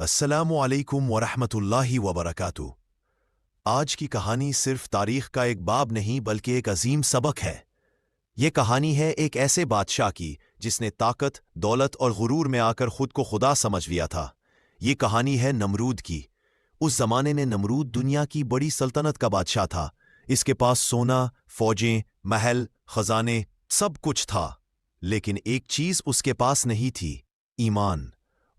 السلام علیکم ورحمۃ اللہ وبرکاتہ۔ آج کی کہانی صرف تاریخ کا ایک باب نہیں بلکہ ایک عظیم سبق ہے۔ یہ کہانی ہے ایک ایسے بادشاہ کی جس نے طاقت، دولت اور غرور میں آ کر خود کو خدا سمجھ لیا تھا۔ یہ کہانی ہے نمرود کی۔ اس زمانے میں نمرود دنیا کی بڑی سلطنت کا بادشاہ تھا۔ اس کے پاس سونا، فوجیں، محل، خزانے، سب کچھ تھا، لیکن ایک چیز اس کے پاس نہیں تھی: ایمان۔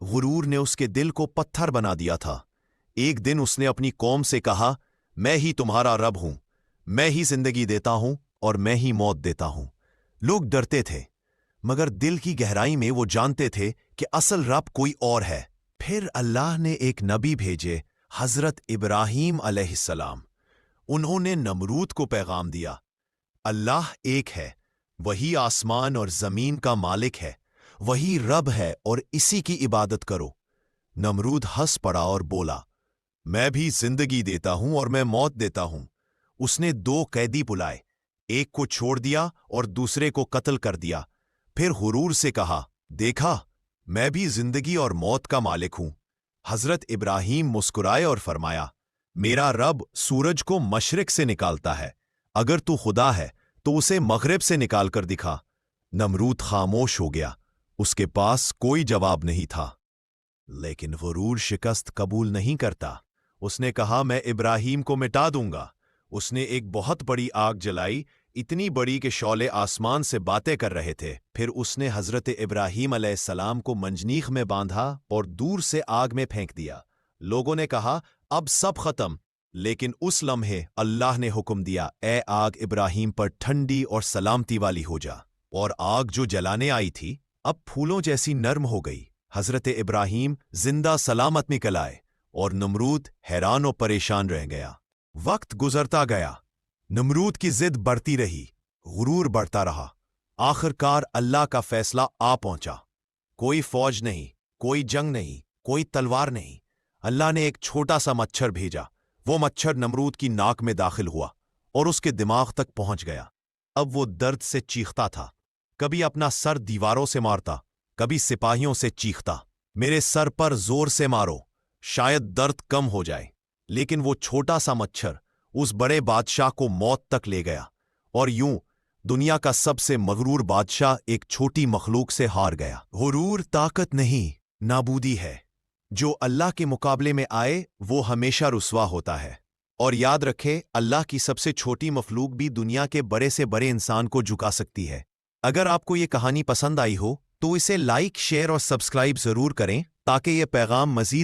غرور نے اس کے دل کو پتھر بنا دیا تھا۔ ایک دن اس نے اپنی قوم سے کہا، میں ہی تمہارا رب ہوں، میں ہی زندگی دیتا ہوں اور میں ہی موت دیتا ہوں۔ لوگ ڈرتے تھے، مگر دل کی گہرائی میں وہ جانتے تھے کہ اصل رب کوئی اور ہے۔ پھر اللہ نے ایک نبی بھیجے، حضرت ابراہیم علیہ السلام۔ انہوں نے نمرود کو پیغام دیا، اللہ ایک ہے، وہی آسمان اور زمین کا مالک ہے، وہی رب ہے اور اسی کی عبادت کرو۔ نمرود ہنس پڑا اور بولا، میں بھی زندگی دیتا ہوں اور میں موت دیتا ہوں۔ اس نے دو قیدی بلائے، ایک کو چھوڑ دیا اور دوسرے کو قتل کر دیا۔ پھر غرور سے کہا، دیکھا، میں بھی زندگی اور موت کا مالک ہوں۔ حضرت ابراہیم مسکرائے اور فرمایا، میرا رب سورج کو مشرق سے نکالتا ہے، اگر تو خدا ہے تو اسے مغرب سے نکال کر دکھا۔ نمرود خاموش ہو گیا، اس کے پاس کوئی جواب نہیں تھا۔ لیکن غرور شکست قبول نہیں کرتا۔ اس نے کہا، میں ابراہیم کو مٹا دوں گا۔ اس نے ایک بہت بڑی آگ جلائی، اتنی بڑی کہ شعلے آسمان سے باتیں کر رہے تھے۔ پھر اس نے حضرت ابراہیم علیہ السلام کو منجنیق میں باندھا اور دور سے آگ میں پھینک دیا۔ لوگوں نے کہا، اب سب ختم، لیکن اس لمحے اللہ نے حکم دیا، اے آگ ابراہیم پر ٹھنڈی اور سلامتی والی ہو جا۔ اور آگ جو جلانے آئی تھی اب پھولوں جیسی نرم ہو گئی۔ حضرت ابراہیم زندہ سلامت نکل آئے اور نمرود حیران و پریشان رہ گیا۔ وقت گزرتا گیا، نمرود کی ضد بڑھتی رہی، غرور بڑھتا رہا۔ آخر کار اللہ کا فیصلہ آ پہنچا۔ کوئی فوج نہیں، کوئی جنگ نہیں، کوئی تلوار نہیں۔ اللہ نے ایک چھوٹا سا مچھر بھیجا۔ وہ مچھر نمرود کی ناک میں داخل ہوا اور اس کے دماغ تک پہنچ گیا۔ اب وہ درد سے چیختا تھا، کبھی اپنا سر دیواروں سے مارتا، کبھی سپاہیوں سے چیختا، میرے سر پر زور سے مارو، شاید درد کم ہو جائے۔ لیکن وہ چھوٹا سا مچھر اس بڑے بادشاہ کو موت تک لے گیا، اور یوں دنیا کا سب سے مغرور بادشاہ ایک چھوٹی مخلوق سے ہار گیا۔ غرور طاقت نہیں، نابودی ہے۔ جو اللہ کے مقابلے میں آئے وہ ہمیشہ رسوا ہوتا ہے۔ اور یاد رکھے، اللہ کی سب سے چھوٹی مخلوق بھی دنیا کے بڑے سے بڑے انسان کو جھکا سکتی ہے۔ اگر آپ کو یہ کہانی پسند آئی ہو تو اسے لائک، شیئر اور سبسکرائب ضرور کریں تاکہ یہ پیغام مزید